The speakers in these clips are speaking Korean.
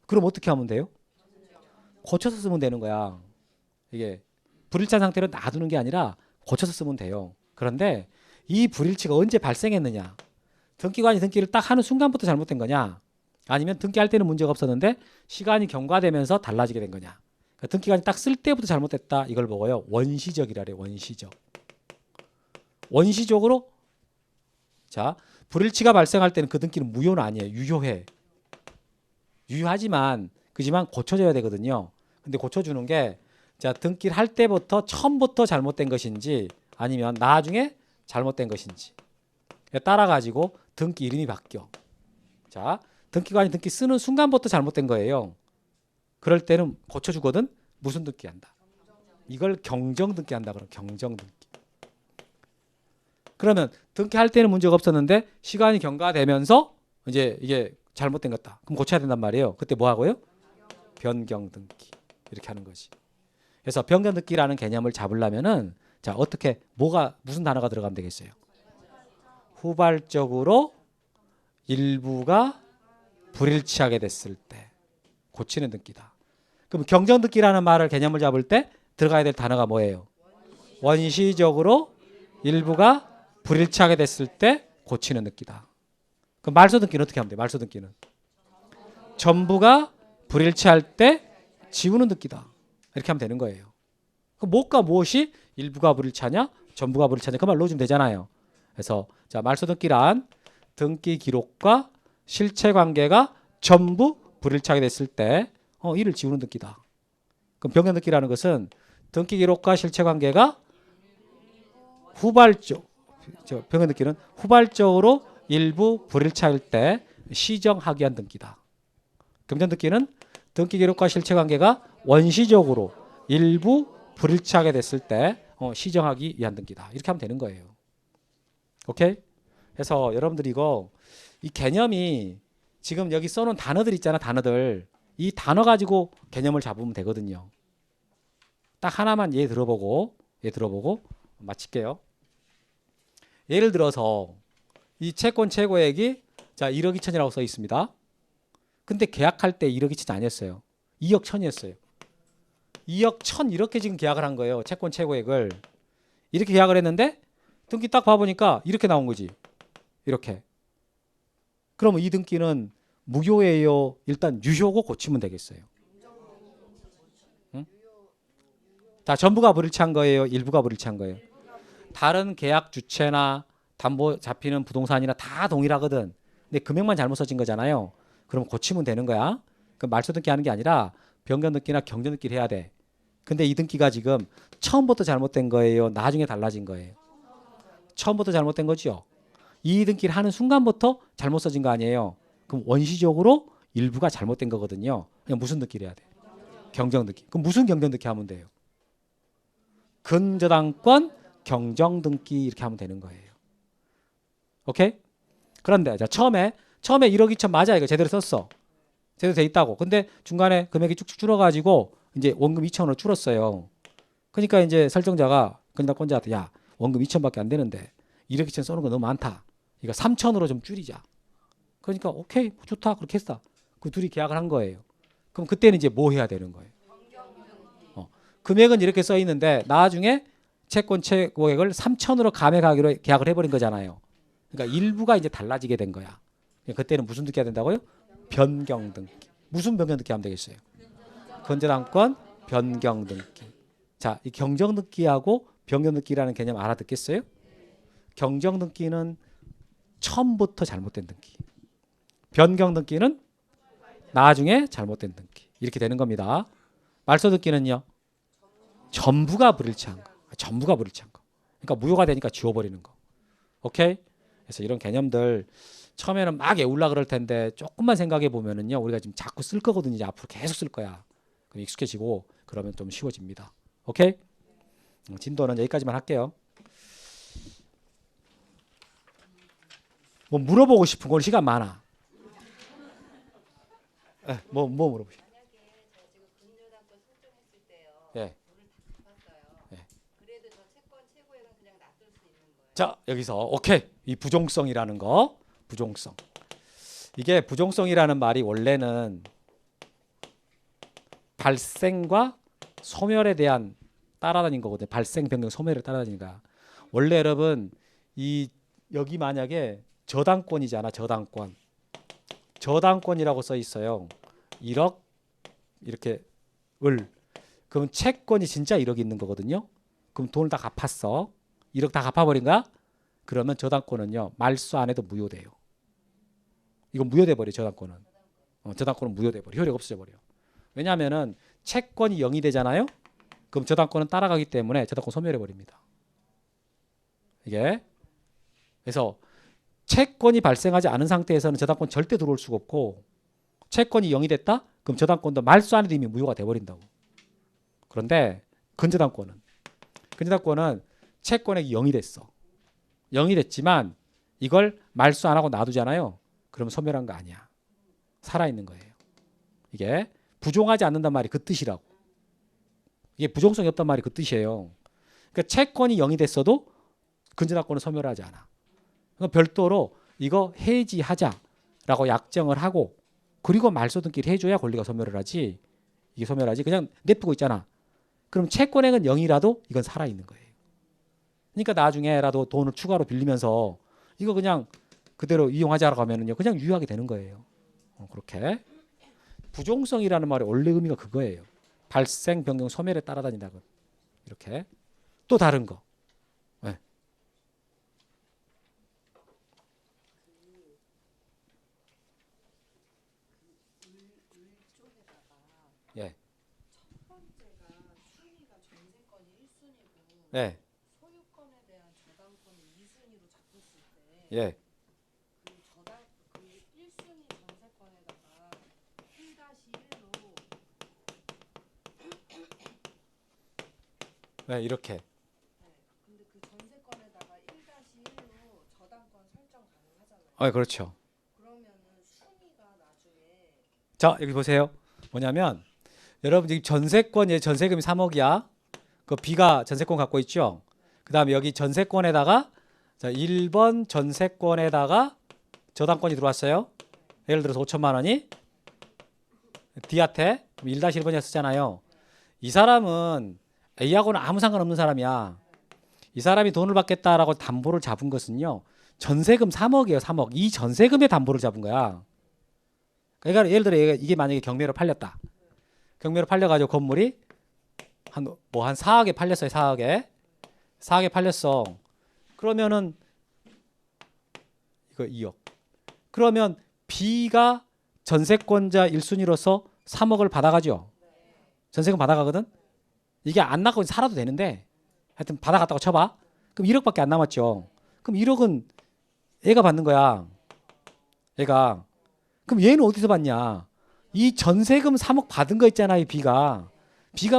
그럼 어떻게 하면 돼요? 고쳐서 쓰면 되는 거야. 이게 불일치한 상태로 놔두는 게 아니라 고쳐서 쓰면 돼요. 그런데 이 불일치가 언제 발생했느냐? 등기관이 등기를 딱 하는 순간부터 잘못된 거냐? 아니면 등기할 때는 문제가 없었는데 시간이 경과되면서 달라지게 된 거냐? 그러니까 등기관이 딱 쓸 때부터 잘못됐다. 이걸 보고요. 원시적이라 그래요. 원시적. 원시적으로 자 불일치가 발생할 때는 그 등기는 무효는 아니에요. 유효해. 유효하지만 그지만 고쳐져야 되거든요. 근데 고쳐주는 게 자 등기를 할 때부터 처음부터 잘못된 것인지 아니면 나중에 잘못된 것인지 따라 가지고 등기 이름이 바뀌어. 자 등기관이 등기 쓰는 순간부터 잘못된 거예요. 그럴 때는 고쳐주거든. 무슨 등기한다? 이걸 경정 등기한다. 그럼 경정 등기. 그러면 등기할 때는 문제가 없었는데 시간이 경과되면서 이제 이게 잘못된 거다. 그럼 고쳐야 된단 말이에요. 그때 뭐 하고요? 변경 등기. 이렇게 하는 거지. 그래서 변경 등기라는 개념을 잡으려면은 자 어떻게 뭐가 무슨 단어가 들어가면 되겠어요? 후발적으로 일부가 불일치하게 됐을 때 고치는 등기다. 그럼 경정 등기라는 말을 개념을 잡을 때 들어가야 될 단어가 뭐예요? 원시적으로 일부가 불일치하게 됐을 때 고치는 등기다. 그럼 말소 등기는 어떻게 하면 돼요? 말소 등기는 전부가 불일치할 때 지우는 등기다. 이렇게 하면 되는 거예요. 그럼 무엇과 무엇이 일부가 불일치하냐? 전부가 불일치하냐? 그 말 넣어주면 되잖아요. 그래서 자 말소 등기란 등기 기록과 실체 관계가 전부 불일치하게 됐을 때 이를 지우는 등기다. 그럼 변경 등기라는 것은 등기 기록과 실체 관계가 변경 등기는 후발적으로 일부 불일치할 때 시정하기 위한 등기다. 경정 등기는 등기 기록과 실체 관계가 원시적으로 일부 불일치하게 됐을 때 시정하기 위한 등기다. 이렇게 하면 되는 거예요. 오케이? 그래서 여러분들 이 개념이 지금 여기 써놓은 단어들 있잖아. 단어들. 이 단어 가지고 개념을 잡으면 되거든요. 딱 하나만 얘 들어보고 마칠게요. 예를 들어서 이 채권 최고액이 자 1억 2천이라고 써 있습니다. 근데 계약할 때 1억 2천이 아니었어요. 2억 1천이었어요. 2억 1천 이렇게 지금 계약을 한 거예요. 채권 최고액을. 이렇게 계약을 했는데 등기 딱 봐보니까 이렇게 나온 거지. 이렇게. 그러면 이 등기는 무효예요? 일단 유효고 고치면 되겠어요. 응? 다 전부가 불일치한 거예요? 일부가 불일치한 거예요? 다른 계약 주체나 담보 잡히는 부동산이나 다 동일하거든. 근데 금액만 잘못 써진 거잖아요. 그럼 고치면 되는 거야. 그 말소 등기 하는 게 아니라 변경 등기나 경정 등기를 해야 돼. 근데 이 등기가 지금 처음부터 잘못된 거예요? 나중에 달라진 거예요? 처음부터 잘못된 거죠. 이 등기를 하는 순간부터 잘못 써진 거 아니에요? 그럼 원시적으로 일부가 잘못된 거거든요. 그냥 무슨 등기를 해야 돼? 경정 등기. 그럼 무슨 경정 등기 하면 돼요? 근저당권 경정 등기 이렇게 하면 되는 거예요. 오케이? 그런데 자 처음에 1억 2천 맞아. 이거 제대로 썼어. 제대로 돼 있다고. 근데 중간에 금액이 쭉쭉 줄어가지고 이제 원금 2천으로 줄었어요. 그러니까 이제 설정자가 근저당권자한테 야 원금 2천밖에 안 되는데 1억 2천 쏘는 거 너무 많다. 이거 3천으로 좀 줄이자. 그러니까 오케이 좋다 그렇게 했어. 그 둘이 계약을 한 거예요. 그럼 그때는 이제 뭐 해야 되는 거예요? 금액은 이렇게 써 있는데 나중에 채권 최고액을 3천으로 감액하기로 계약을 해버린 거잖아요. 그러니까 일부가 이제 달라지게 된 거야. 그때는 무슨 등기 해야 된다고요? 변경 등기. 무슨 변경 등기 하면 되겠어요? 근저당권 변경 등기. 자, 이 경정 등기하고 변경 등기라는 개념 알아듣겠어요? 경정 등기는 처음부터 잘못된 등기. 변경 등기는 나중에 잘못된 등기. 이렇게 되는 겁니다. 말소 등기는요. 전부가 불일치한 거. 전부가 불일치한 거. 그러니까 무효가 되니까 지워버리는 거. 오케이? 그래서 이런 개념들 처음에는 막 외우려 그럴 텐데 조금만 생각해 보면은요. 우리가 지금 자꾸 쓸 거거든요. 이제 앞으로 계속 쓸 거야. 그럼 익숙해지고 그러면 좀 쉬워집니다. 오케이? 진도는 여기까지만 할게요. 뭐 물어보고 싶은 건 시간 많아. 뭐 물어보시? 예. 자 여기서 오케이 이 부종성이라는 거 부종성 이게 부종성이라는 말이 원래는 발생과 소멸에 대한 따라다닌 거거든요. 발생, 변경, 소멸을 따라다니니까. 원래 여러분 이 여기 만약에 저당권이잖아. 저당권. 저당권이라고 써 있어요. 1억 이렇게 을. 그럼 채권이 진짜 1억이 있는 거거든요. 그럼 돈을 다 갚았어. 1억 다 갚아버린가? 그러면 저당권은요. 말소 안 해도 무효돼요. 이건 무효돼 버려. 저당권은. 저당권은 무효돼 버려. 효력 없어져 버려. 왜냐하면은 채권이 0이 되잖아요. 그럼 저당권은 따라가기 때문에 저당권 소멸해 버립니다. 이게 그래서 채권이 발생하지 않은 상태에서는 저당권 절대 들어올 수가 없고 채권이 0이 됐다? 그럼 저당권도 말소 안 해도 이미 무효가 돼 버린다고. 그런데 근저당권은 채권액이 0이 됐어. 0이 됐지만 이걸 말소 안 하고 놔두잖아요. 그러면 소멸한 거 아니야. 살아있는 거예요. 이게 부종하지 않는단 말이 그 뜻이라고. 이게 부종성이 없단 말이 그 뜻이에요. 그러니까 채권이 0이 됐어도 근저당권은 소멸하지 않아. 그러니까 별도로 이거 해지하자라고 약정을 하고 그리고 말소 등기를 해줘야 권리가 소멸을 하지. 이게 소멸하지. 그냥 내두고 있잖아. 그럼 채권액은 0이라도 이건 살아있는 거예요. 그러니까 나중에라도 돈을 추가로 빌리면서 이거 그냥 그대로 이용하자라고 하면은요. 그냥 유효하게 되는 거예요. 그렇게. 부종성이라는 말의 원래 의미가 그거예요. 발생, 변경, 소멸에 따라다닌다고. 이렇게. 또 다른 거. 네. 예. 첫 번째가 순위가 전세권이 1순위고 네. 소유권에 대한 저당권을 2순위로 잡혔을 때 예. 그 1순위 전세권에다가 1-1로 네, 이렇게. 근데 그 전세권에다가 1-1로 저당권 설정 가능하잖아요. 그렇죠. 그러면은 순위가 나중에 자, 여기 보세요. 뭐냐면 여러분 지금 전세권에 전세금이 3억이야. 그 B가 전세권 갖고 있죠. 그다음에 여기 전세권에다가 자, 1번 전세권에다가 저당권이 들어왔어요. 예를 들어서 5천만 원이 D한테 1-1번이라 쓰잖아요. 이 사람은 A하고는 아무 상관없는 사람이야. 이 사람이 돈을 받겠다라고 담보를 잡은 것은요. 전세금 3억이에요. 3억. 이 전세금에 담보를 잡은 거야. 그러니까 예를 들어 이게 만약에 경매로 팔렸다. 경매로 팔려가지고 건물이 한 4억에 팔렸어요. 4억에 팔렸어. 그러면은 이거 2억. 그러면 B가 전세권자 1순위로서 3억을 받아가죠. 전세금 받아가거든. 이게 안 나가고 살아도 되는데 하여튼 받아갔다고 쳐봐. 그럼 1억밖에 안 남았죠. 그럼 1억은 얘가 받는 거야. 얘가. 그럼 얘는 어디서 받냐? 이 전세금 3억 받은 거 있잖아요. B가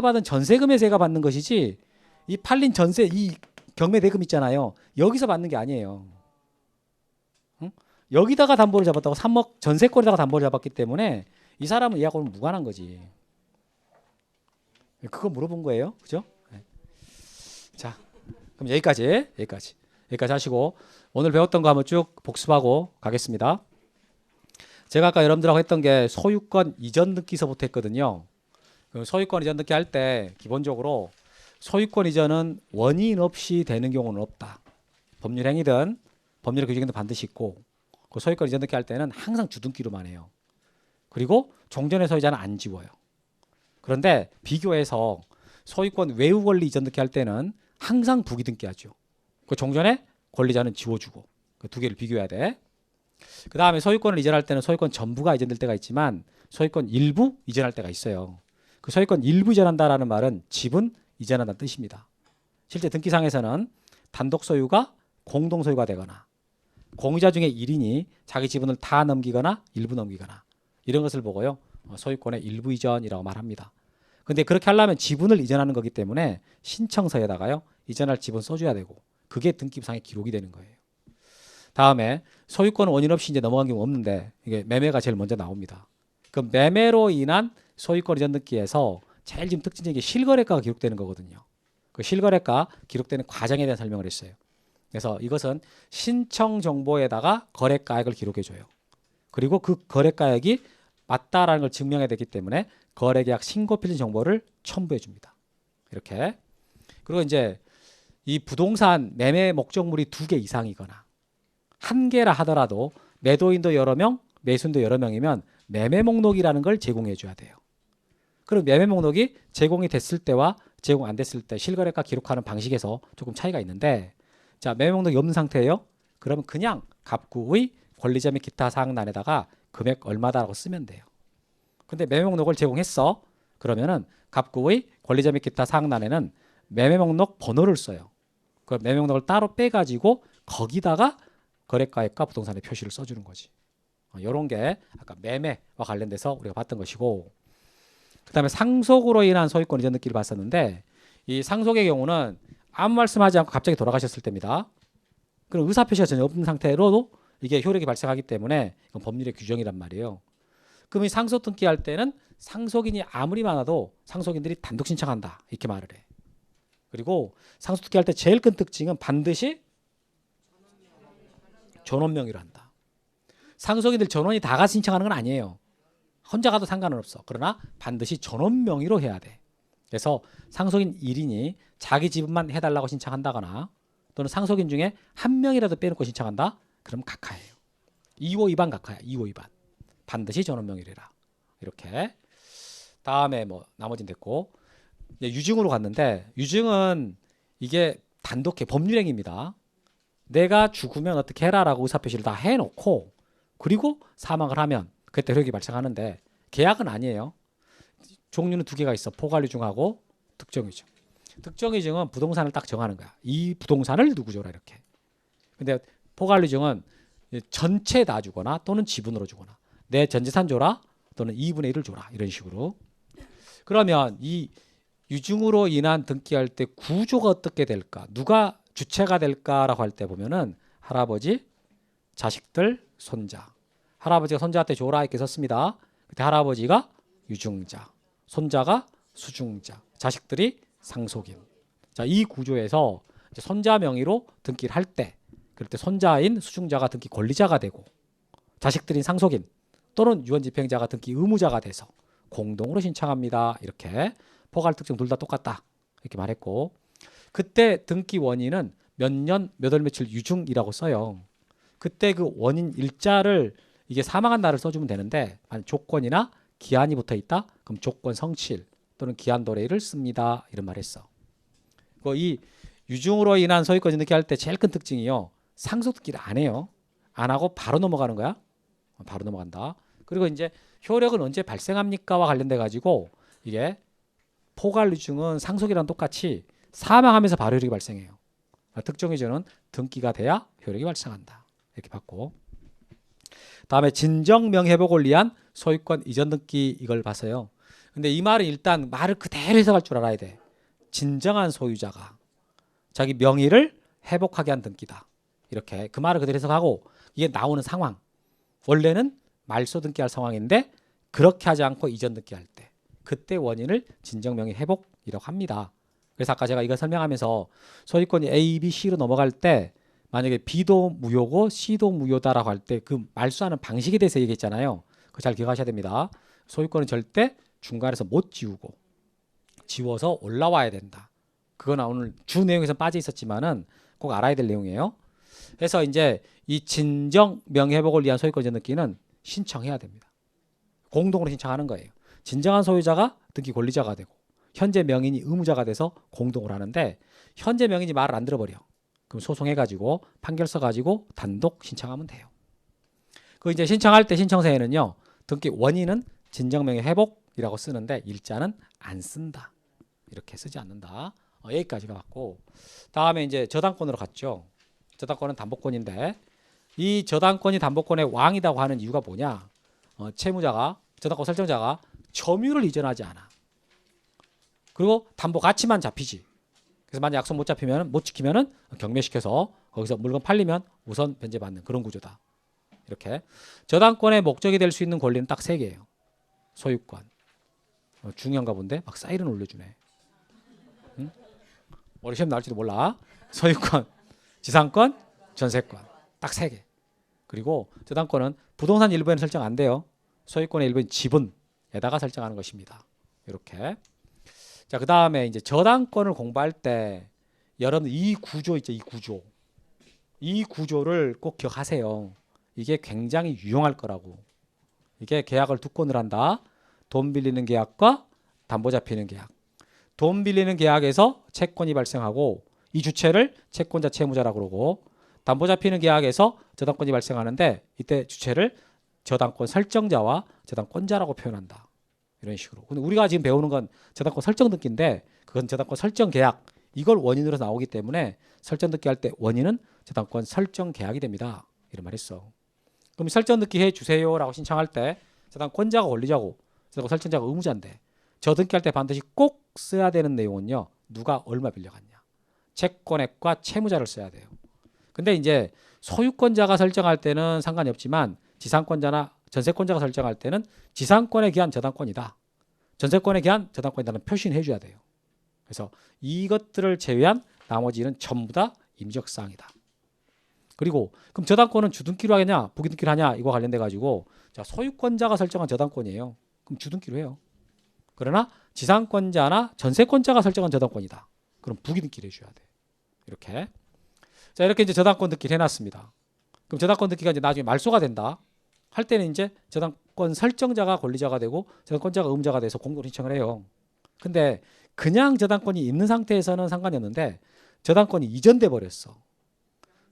받은 전세금에서 얘가 받는 것이지 이 팔린 전세 이 경매 대금 있잖아요. 여기서 받는 게 아니에요. 응? 여기다가 담보를 잡았다고 3억 전세권에다가 담보를 잡았기 때문에 이 사람은 얘하고는 무관한 거지. 그거 물어본 거예요. 그죠? 네. 자, 그럼 여기까지 하시고 오늘 배웠던 거 한번 쭉 복습하고 가겠습니다. 제가 아까 여러분들하고 했던 게 소유권 이전 등기서부터 했거든요. 소유권 이전 등기 할 때 기본적으로 소유권 이전은 원인 없이 되는 경우는 없다. 법률 행위든 법률의 규정이든 반드시 있고 그 소유권 이전 등기 할 때는 항상 주등기로만 해요. 그리고 종전의 소유자는 안 지워요. 그런데 비교해서 소유권 외유 권리 이전 등기 할 때는 항상 부기 등기하죠. 그 종전의 권리자는 지워주고 그 두 개를 비교해야 돼. 그 다음에 소유권을 이전할 때는 소유권 전부가 이전될 때가 있지만 소유권 일부 이전할 때가 있어요. 그 소유권 일부 이전한다라는 말은 지분 이전한다는 뜻입니다. 실제 등기상에서는 단독 소유가 공동 소유가 되거나 공유자 중에 1인이 자기 지분을 다 넘기거나 일부 넘기거나 이런 것을 보고요. 소유권의 일부 이전이라고 말합니다. 근데 그렇게 하려면 지분을 이전하는 거기 때문에 신청서에다가요. 이전할 지분 써줘야 되고 그게 등기부상에 기록이 되는 거예요. 다음에 소유권 원인 없이 이제 넘어간 경우 없는데 이게 매매가 제일 먼저 나옵니다. 그 매매로 인한 소유권 이전 등기에서 제일 지금 특징적인 게 실거래가가 기록되는 거거든요. 그 실거래가 기록되는 과정에 대한 설명을 했어요. 그래서 이것은 신청 정보에다가 거래가액을 기록해 줘요. 그리고 그 거래가액이 맞다라는 걸 증명해야 되기 때문에 거래계약 신고 필지 정보를 첨부해 줍니다. 이렇게. 그리고 이제 이 부동산 매매 목적물이 2개 이상이거나 1개라 하더라도 매도인도 여러 명, 매수인도 여러 명이면 매매 목록이라는 걸 제공해 줘야 돼요. 그럼 매매 목록이 제공이 됐을 때와 제공 안 됐을 때 실거래가 기록하는 방식에서 조금 차이가 있는데, 자, 매매 목록이 없는 상태예요. 그러면 그냥 갑구의 권리자 및 기타 사항란에다가 금액 얼마다라고 쓰면 돼요. 근데 매매 목록을 제공했어. 그러면은 갑구의 권리자 및 기타 사항란에는 매매 목록 번호를 써요. 그 매매 목록을 따로 빼가지고 거기다가 거래가액과 부동산의 표시를 써주는 거지. 이런 게 아까 매매와 관련돼서 우리가 봤던 것이고, 그 다음에 상속으로 인한 소유권 이전 등기를 봤었는데, 이 상속의 경우는 아무 말씀하지 않고 갑자기 돌아가셨을 때입니다. 그럼 의사표시가 전혀 없는 상태로도 이게 효력이 발생하기 때문에 이건 법률의 규정이란 말이에요. 그럼 이 상속 등기할 때는 상속인이 아무리 많아도 상속인들이 단독 신청한다 이렇게 말을 해. 그리고 상속 등기할 때 제일 큰 특징은 반드시 전원 명의로 한다. 상속인들 전원이 다 가서 신청하는 건 아니에요. 혼자 가도 상관은 없어. 그러나 반드시 전원 명의로 해야 돼. 그래서 상속인 1인이 자기 지분만 해달라고 신청한다거나 또는 상속인 중에 한 명이라도 빼놓고 신청한다? 그럼 각하예요. 2호 위반 각하야. 2호 위반. 반드시 전원 명의로 해라. 이렇게. 다음에 뭐 나머지는 됐고, 이제 유증으로 갔는데, 유증은 이게 단독해 법률행위입니다. 내가 죽으면 어떻게 해라라고 의사표시를 다 해놓고 그리고 사망을 하면 그때 효력이 발생하는데, 계약은 아니에요. 종류는 2개가 있어. 포괄유증하고 특정유증. 특정유증은 부동산을 딱 정하는 거야. 이 부동산을 누구 줘라 이렇게. 근데 포괄유증은 전체 다 주거나 또는 지분으로 주거나 내 전재산 줘라 또는 2분의 1을 줘라 이런 식으로. 그러면 이 유증으로 인한 등기할 때 구조가 어떻게 될까? 누가 주체가 될까라고 할 때 보면은 할아버지, 자식들, 손자. 할아버지가 손자한테 줘라 이렇게 썼습니다. 그때 할아버지가 유증자, 손자가 수증자, 자식들이 상속인. 자, 이 구조에서 이제 손자 명의로 등기를 할 때, 그럴 때 손자인 수증자가 등기 권리자가 되고 자식들인 상속인 또는 유언집행자가 등기 의무자가 돼서 공동으로 신청합니다. 이렇게 포괄 특징 둘 다 똑같다 이렇게 말했고, 그때 등기 원인은 몇 년 몇 월 며칠 유증이라고 써요. 그때 그 원인 일자를 이게 사망한 날을 써주면 되는데, 만약 조건이나 기한이 붙어 있다 그럼 조건 성취일 또는 기한 도래일을 씁니다 이런 말 했어. 이 유증으로 인한 소유권 등기 할 때 제일 큰 특징이요, 상속 등기를 안 해요. 안 하고 바로 넘어가는 거야. 바로 넘어간다. 그리고 이제 효력은 언제 발생합니까와 관련돼 가지고 이게 포괄 유증은 상속이랑 똑같이 사망하면서 바로 효력이 발생해요. 특정 유증은 등기가 돼야 효력이 발생한다 이렇게 봤고, 다음에 진정 명예회복을 위한 소유권 이전 등기 이걸 봤어요. 근데 이 말은 일단 말을 그대로 해석할 줄 알아야 돼. 진정한 소유자가 자기 명의를 회복하게 한 등기다. 이렇게 그 말을 그대로 해석하고, 이게 나오는 상황 원래는 말소 등기할 상황인데 그렇게 하지 않고 이전 등기할 때 그때 원인을 진정 명의 회복이라고 합니다. 그래서 아까 제가 이거 설명하면서 소유권이 A, B, C로 넘어갈 때 만약에 B도 무효고 C도 무효다라고 할 때 그 말소하는 방식에 대해서 얘기했잖아요. 그거 잘 기억하셔야 됩니다. 소유권은 절대 중간에서 못 지우고 지워서 올라와야 된다. 그거는 오늘 주 내용에서 빠져 있었지만은 꼭 알아야 될 내용이에요. 그래서 이제 이 진정 명예회복을 위한 소유권 이전 등기는 신청해야 됩니다. 공동으로 신청하는 거예요. 진정한 소유자가 등기 권리자가 되고 현재 명인이 의무자가 돼서 공동으로 하는데, 현재 명인이 말을 안 들어버려. 그럼 소송해가지고 판결서 가지고 단독 신청하면 돼요. 그 이제 신청할 때 신청서에는요, 등기 원인은 진정명의 회복이라고 쓰는데 일자는 안 쓴다. 이렇게 쓰지 않는다. 여기까지가 맞고, 다음에 이제 저당권으로 갔죠. 저당권은 담보권인데 이 저당권이 담보권의 왕이라고 하는 이유가 뭐냐? 채무자가 저당권 설정자가 점유를 이전하지 않아. 그리고 담보 가치만 잡히지. 그래서 만약 약속 못 잡히면 못 지키면은 경매시켜서 거기서 물건 팔리면 우선 변제받는 그런 구조다. 이렇게 저당권의 목적이 될 수 있는 권리는 딱 3개예요. 소유권. 중요한가 본데 막 사이렌 올려주네. 응? 머리 시험 나올지도 몰라. 소유권, 지상권, 전세권. 딱 3개. 그리고 저당권은 부동산 일부에는 설정 안 돼요. 소유권의 일부인 지분에다가 설정하는 것입니다. 이렇게. 자, 그 다음에 이제 저당권을 공부할 때 여러분 이 구조 있죠, 이 구조를 꼭 기억하세요. 이게 굉장히 유용할 거라고. 이게 계약을 두 건을 한다. 돈 빌리는 계약과 담보 잡히는 계약. 돈 빌리는 계약에서 채권이 발생하고 이 주체를 채권자 채무자라고 그러고, 담보 잡히는 계약에서 저당권이 발생하는데 이때 주체를 저당권 설정자와 저당권자라고 표현한다. 이런 식으로. 근데 우리가 지금 배우는 건 저당권 설정 등기인데 그건 저당권 설정 계약, 이걸 원인으로 나오기 때문에 설정 등기 할 때 원인은 저당권 설정 계약이 됩니다. 이런 말 했어. 그럼 설정 등기 해 주세요라고 신청할 때 저당권자가 권리자고 저당권 설정자가 의무자인데, 저 등기할 때 반드시 꼭 써야 되는 내용은요, 누가 얼마 빌려갔냐, 채권액과 채무자를 써야 돼요. 근데 이제 소유권자가 설정할 때는 상관이 없지만 지상권자나 전세권자가 설정할 때는 지상권에 기한 저당권이다, 전세권에 기한 저당권이다는 표시는 해줘야 돼요. 그래서 이것들을 제외한 나머지는 전부 다 임적사항이다. 그리고 그럼 저당권은 주등기로 하겠냐 부기등기로 하냐, 이거 관련돼 가지고 자, 소유권자가 설정한 저당권이에요. 그럼 주등기로 해요. 그러나 지상권자나 전세권자가 설정한 저당권이다. 그럼 부기등기를 해줘야 돼. 이렇게. 자, 이렇게 이제 저당권 등기를 해놨습니다. 그럼 저당권 등기가 이제 나중에 말소가 된다 할 때는 이제 저당권 설정자가 권리자가 되고 저당권자가 의무자가 돼서 공동 신청을 해요. 근데 그냥 저당권이 있는 상태에서는 상관이 없는데 저당권이 이전돼 버렸어.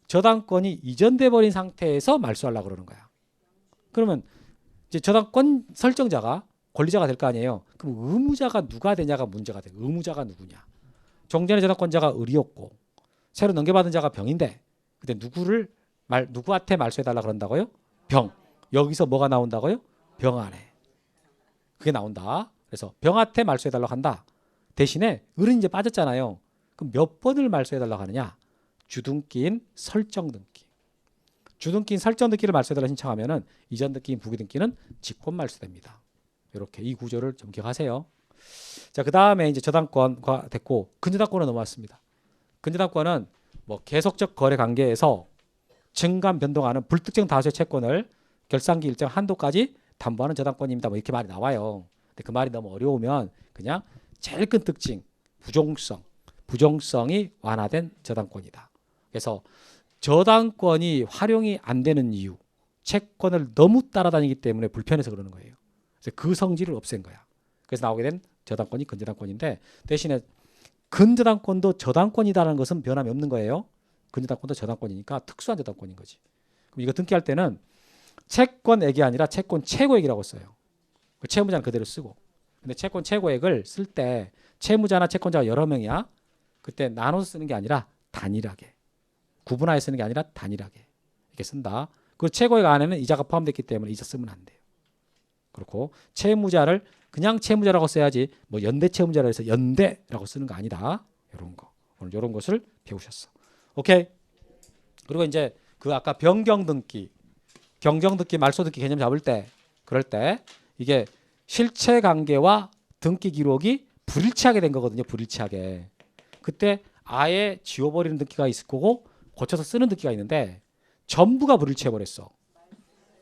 저당권이 이전돼 버린 상태에서 말소하려고 그러는 거야. 그러면 이제 저당권 설정자가 권리자가 될 거 아니에요. 그럼 의무자가 누가 되냐가 문제가 돼. 의무자가 누구냐. 종전의 저당권자가 을이었고 새로 넘겨받은 자가 병인데 그때 누구한테 말소해달라 그런다고요? 병. 여기서 뭐가 나온다고요? 병안에. 그게 나온다. 그래서 병한테 말소해달라고 한다. 대신에 을은 이제 빠졌잖아요. 그럼 몇 번을 말소해달라고 하느냐? 주등기인 설정 등기. 주등기인 설정 등기를 말소해달라 신청하면은 이전 등기인 부기 등기는 직권 말소됩니다. 이렇게 이 구조를 좀 기억하세요. 자, 그 다음에 이제 저당권과 됐고 근저당권으로 넘어왔습니다. 근저당권은 뭐 계속적 거래 관계에서 증감 변동하는 불특정 다수의 채권을 결산기 일정 한도까지 담보하는 저당권입니다. 뭐 이렇게 말이 나와요. 근데 그 말이 너무 어려우면 그냥 제일 큰 특징 부종성이 완화된 저당권이다. 그래서 저당권이 활용이 안 되는 이유, 채권을 너무 따라다니기 때문에 불편해서 그러는 거예요. 그래서 그 성질을 없앤 거야. 그래서 나오게 된 저당권이 근저당권인데 대신에 근저당권도 저당권이라는 것은 변함이 없는 거예요. 근저당권도 저당권이니까 특수한 저당권인 거지. 그럼 이거 등기할 때는 채권액이 아니라 채권 최고액이라고 써요. 채무자는 그대로 쓰고. 근데 채권 최고액을 쓸 때 채무자나 채권자가 여러 명이야. 그때 나눠서 쓰는 게 아니라 단일하게. 구분하여 쓰는 게 아니라 단일하게. 이렇게 쓴다. 그 최고액 안에는 이자가 포함됐기 때문에 이자 쓰면 안 돼요. 그렇고 채무자를 그냥 채무자라고 써야지 뭐 연대 채무자라고 해서 연대라고 쓰는 거 아니다. 이런 거. 오늘 이런 것을 배우셨어. 오케이. 그리고 이제 그 아까 변경등기, 경정등기, 말소등기 개념 잡을 때 그럴 때 이게 실체관계와 등기 기록이 불일치하게 된 거거든요. 불일치하게. 그때 아예 지워버리는 등기가 있을 거고 고쳐서 쓰는 등기가 있는데 전부가 불일치해버렸어.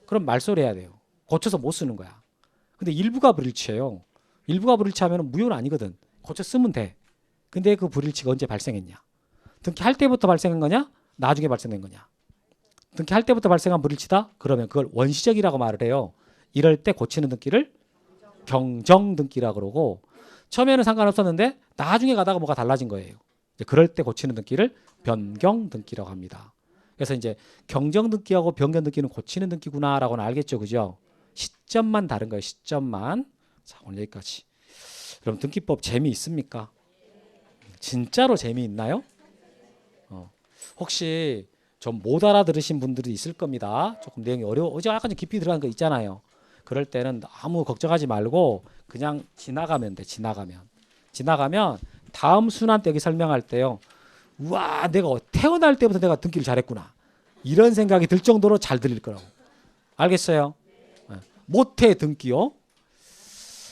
그럼 말소를 해야 돼요. 고쳐서 못 쓰는 거야. 근데 일부가 불일치해요. 일부가 불일치하면 무효는 아니거든. 고쳐 쓰면 돼. 근데 그 불일치가 언제 발생했냐? 등기할 때부터 발생한 거냐? 나중에 발생된 거냐? 등기할 때부터 발생한 불일치다? 그러면 그걸 원시적이라고 말을 해요. 이럴 때 고치는 등기를 경정등기라고 그러고 처음에는 상관없었는데 나중에 가다가 뭐가 달라진 거예요. 이제 그럴 때 고치는 등기를 변경등기라고 합니다. 그래서 이제 경정등기하고 변경등기는 고치는 등기구나라고는 알겠죠, 그죠? 시점만 다른 거예요. 시점만. 자, 오늘 여기까지. 그럼 등기법 재미있습니까? 진짜로 재미있나요? 혹시 좀 못 알아들으신 분들이 있을 겁니다. 조금 내용이 어려워. 어제 약간 좀 깊이 들어간 거 있잖아요. 그럴 때는 아무 걱정하지 말고 그냥 지나가면 돼. 지나가면 다음 순환 때 여기 설명할 때요. 우와, 내가 태어날 때부터 내가 등기를 잘했구나. 이런 생각이 들 정도로 잘 들릴 거라고. 알겠어요? 모태 등기요.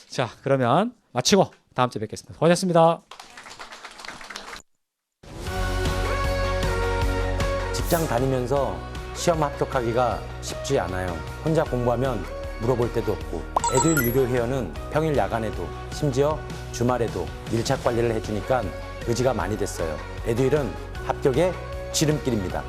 자, 그러면 마치고 다음 주에 뵙겠습니다. 수고하셨습니다. 직장 다니면서 시험 합격하기가 쉽지 않아요. 혼자 공부하면 물어볼 때도 없고 에듀윌 유료 회원은 평일 야간에도 심지어 주말에도 밀착 관리를 해주니까 의지가 많이 됐어요. 에듀윌은 합격의 지름길입니다.